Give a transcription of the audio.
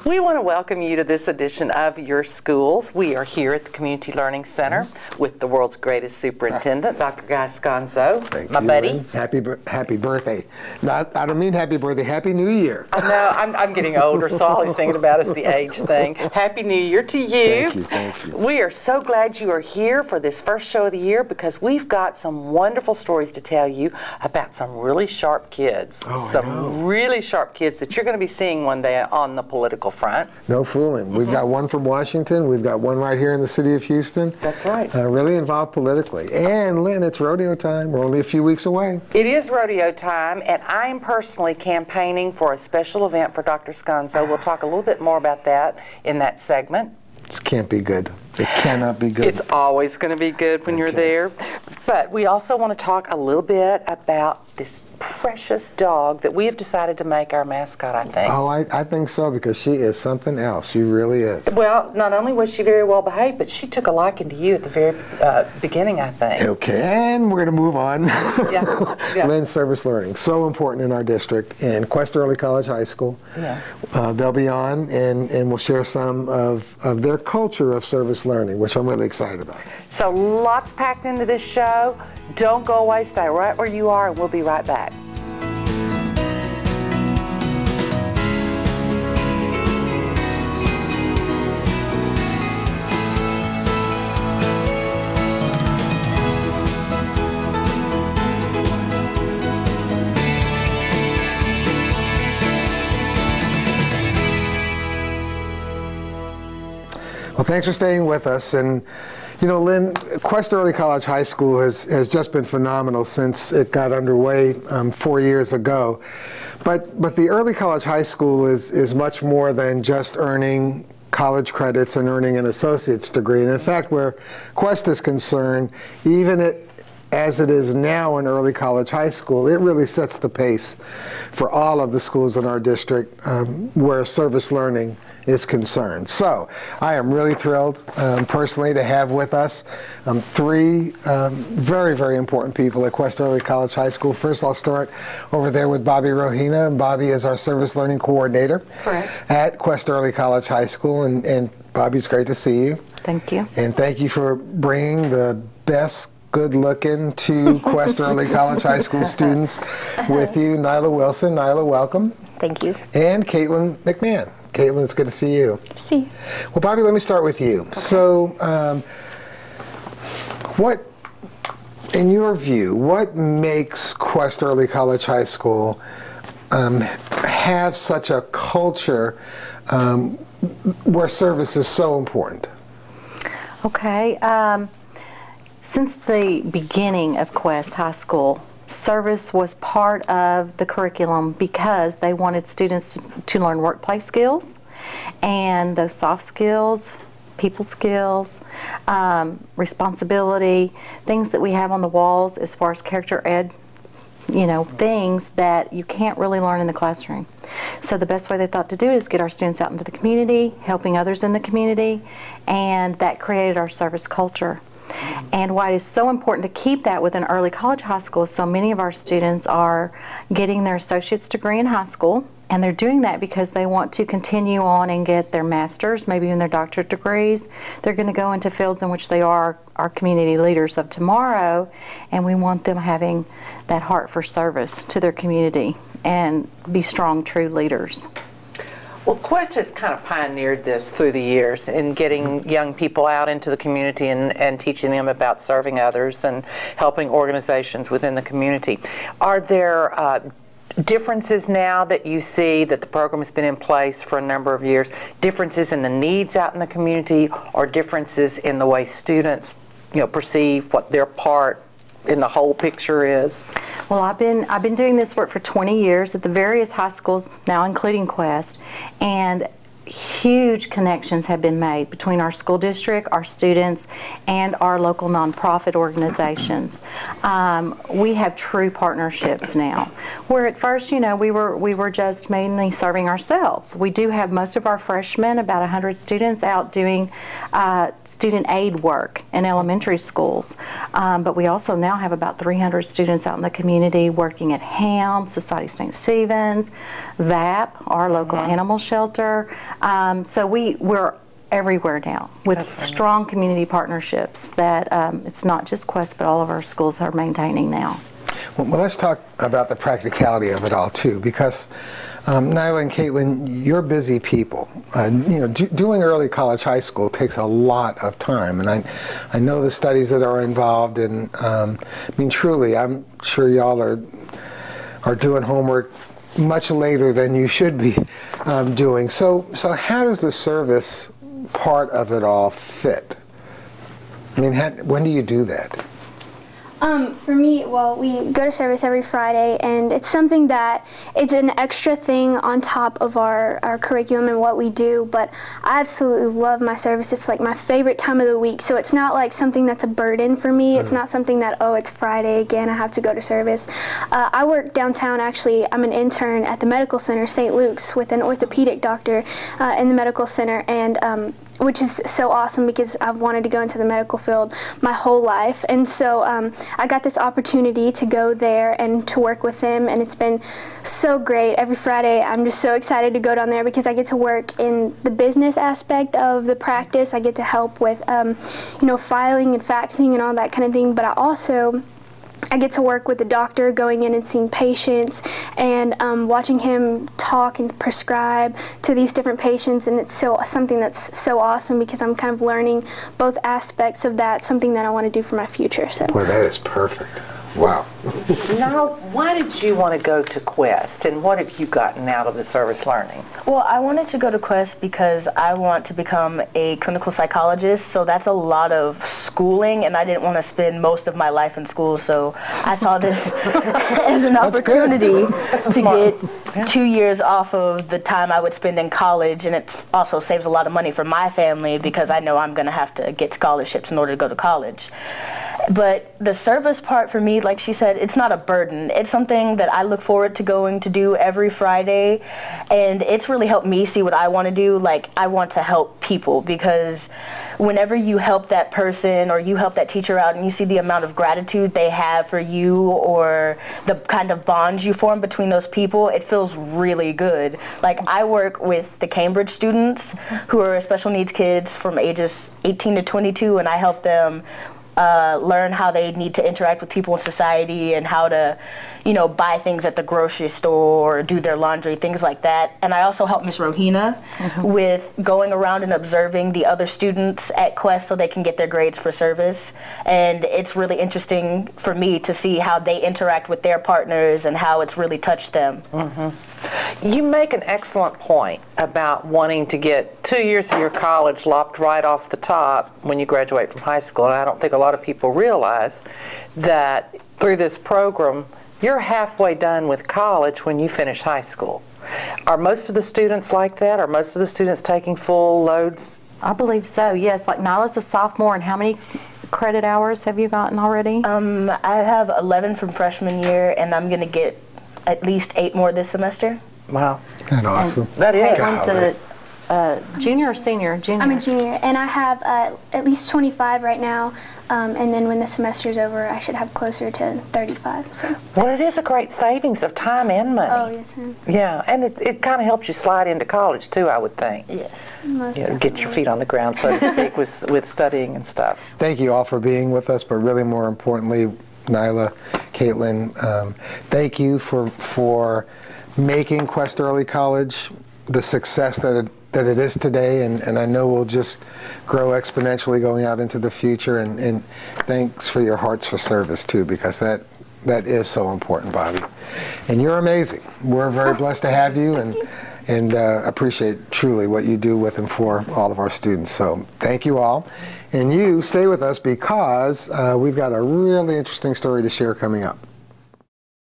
We want to welcome you to this edition of Your Schools. We are here at the Community Learning Center with the world's greatest superintendent, Dr. Guy Sconzo, my buddy. Lynn. Happy birthday. I don't mean happy birthday, Happy New Year. I know, I'm getting older, so all I was thinking about is the age thing. Happy New Year to you. Thank you. We are so glad you are here for this first show of the year because we've got some wonderful stories to tell you about some really sharp kids. Some really sharp kids that you're going to be seeing one day on the political front. No fooling. We've got one from Washington. We've got one right here in the city of Houston. That's right. Really involved politically. And Lynn, it's rodeo time. We're only a few weeks away. It is rodeo time, and I'm personally campaigning for a special event for Dr. Sconzo. We'll talk a little bit more about that in that segment. This can't be good. It cannot be good. It's always going to be good when you're there. But we also want to talk a little bit about this precious dog that we have decided to make our mascot, I think. Oh, I think so, because she is something else. She really is. Well, not only was she very well behaved, but she took a liking to you at the very beginning, I think. Okay, and we're going to move on. Yeah. Lynn, service learning, so important in our district, and Quest Early College High School. Yeah. They'll be on, and we'll share some of their culture of service learning, which I'm really excited about. So lots packed into this show. Don't go away. Stay right where you are, and we'll be right back. Well, thanks for staying with us. And you know, Lynn, Quest Early College High School has just been phenomenal since it got underway 4 years ago. But the Early College High School is much more than just earning college credits and earning an associate's degree. And in fact, where Quest is concerned, even as it is now in Early College High School, it really sets the pace for all of the schools in our district where service learning is concerned. So I am really thrilled personally to have with us three very, very important people at Quest Early College High School. First, I'll start over there with Bobbie Rogina. And Bobbie is our service learning coordinator at Quest Early College High School. And Bobbie, it's great to see you. Thank you. And thank you for bringing the best good-looking two Quest Early College High School students with you. Nyla Wilson. Nyla, welcome. Thank you. And Kaitlyn McMahon. Kaitlyn, it's good to see you. See you. Well, Bobbie, let me start with you. Okay. So, what, in your view, what makes Quest Early College High School have such a culture where service is so important? Okay. Since the beginning of Quest High School, service was part of the curriculum because they wanted students to learn workplace skills and those soft skills, people skills, responsibility, things that we have on the walls as far as character ed, you know, things that you can't really learn in the classroom. So the best way they thought to do it is get our students out into the community, helping others in the community, and that created our service culture. And why it is so important to keep that within early college high school, so many of our students are getting their associate's degree in high school, and they're doing that because they want to continue on and get their master's, maybe even their doctorate degrees. They're going to go into fields in which they are our community leaders of tomorrow, and we want them having that heart for service to their community and be strong, true leaders. Well, Quest has kind of pioneered this through the years in getting young people out into the community and teaching them about serving others and helping organizations within the community. Are there differences now that you see that the program has been in place for a number of years, differences in the needs out in the community, or differences in the way students, you know, perceive what their part in the whole picture is? Well, I've been doing this work for 20 years at the various high schools now, including Quest, and huge connections have been made between our school district, our students, and our local nonprofit organizations. We have true partnerships now, where at first, you know, we were just mainly serving ourselves. We do have most of our freshmen, about 100 students, out doing student aid work in elementary schools, but we also now have about 300 students out in the community working at HAM, Society of St. Stephen's, VAP, our local animal shelter, So we're everywhere now with strong community partnerships that it's not just Quest, but all of our schools are maintaining now. Well, let's talk about the practicality of it all too, because Nyla and Kaitlyn, you're busy people. Doing early college high school takes a lot of time, and I know the studies that are involved, and I mean, truly, I'm sure y'all are doing homework much later than you should be doing. So how does the service part of it all fit? I mean, when do you do that? For me, well, we go to service every Friday, and it's something that it's an extra thing on top of our curriculum and what we do, but I absolutely love my service. It's like my favorite time of the week, so it's not like something that's a burden for me. It's not something that, oh, it's Friday again, I have to go to service. I work downtown, actually. I'm an intern at the medical center, St. Luke's, with an orthopedic doctor in the medical center, and which is so awesome because I've wanted to go into the medical field my whole life. And so I got this opportunity to go there and to work with him, and it's been so great. Every Friday I'm just so excited to go down there because I get to work in the business aspect of the practice. I get to help with filing and faxing and all that kind of thing, but I get to work with the doctor, going in and seeing patients and watching him talk and prescribe to these different patients, and it's something that's so awesome because I'm kind of learning both aspects of that, something that I want to do for my future. So. Boy, that is perfect. Wow. Now, why did you want to go to Quest, and what have you gotten out of the service learning? Well, I wanted to go to Quest because I want to become a clinical psychologist, so that's a lot of schooling, and I didn't want to spend most of my life in school, so I saw this as an opportunity to get 2 years off of the time I would spend in college, and it also saves a lot of money for my family because I know I'm going to have to get scholarships in order to go to college. But the service part for me, like she said, it's not a burden. It's something that I look forward to going to do every Friday, and it's really helped me see what I want to do. Like, I want to help people because whenever you help that person or you help that teacher out and you see the amount of gratitude they have for you or the kind of bonds you form between those people, it feels really good. Like, I work with the Cambridge students who are special needs kids from ages 18 to 22, and I help them learn how they need to interact with people in society and how to, buy things at the grocery store or do their laundry, things like that. And I also help Miss Rogina with going around and observing the other students at Quest so they can get their grades for service. And it's really interesting for me to see how they interact with their partners and how it's really touched them. You make an excellent point about wanting to get 2 years of your college lopped right off the top when you graduate from high school. And I don't think a lot of people realize that through this program, you're halfway done with college when you finish high school. Are most of the students like that? Are most of the students taking full loads? I believe so, yes. Like Nyla's a sophomore, and how many credit hours have you gotten already? I have 11 from freshman year, and I'm going to get at least 8 more this semester. Wow. That's awesome. That is. Kaitlyn's a junior or senior? Junior. I'm a junior, and I have at least 25 right now, and then when the semester's over, I should have closer to 35. So. Well, it is a great savings of time and money. Oh, yes, ma'am. Yeah, and it kind of helps you slide into college, too, I would think. Yes. Most Get your feet on the ground, so to speak, with studying and stuff. Thank you all for being with us, but really more importantly, Nyla, Kaitlyn, thank you for making Quest Early College the success that it is today, and I know we'll just grow exponentially going out into the future, and thanks for your hearts for service too, because that is so important, Bobbie. And you're amazing. We're very blessed to have you, and appreciate truly what you do with and for all of our students. So thank you all. And you stay with us because we've got a really interesting story to share coming up.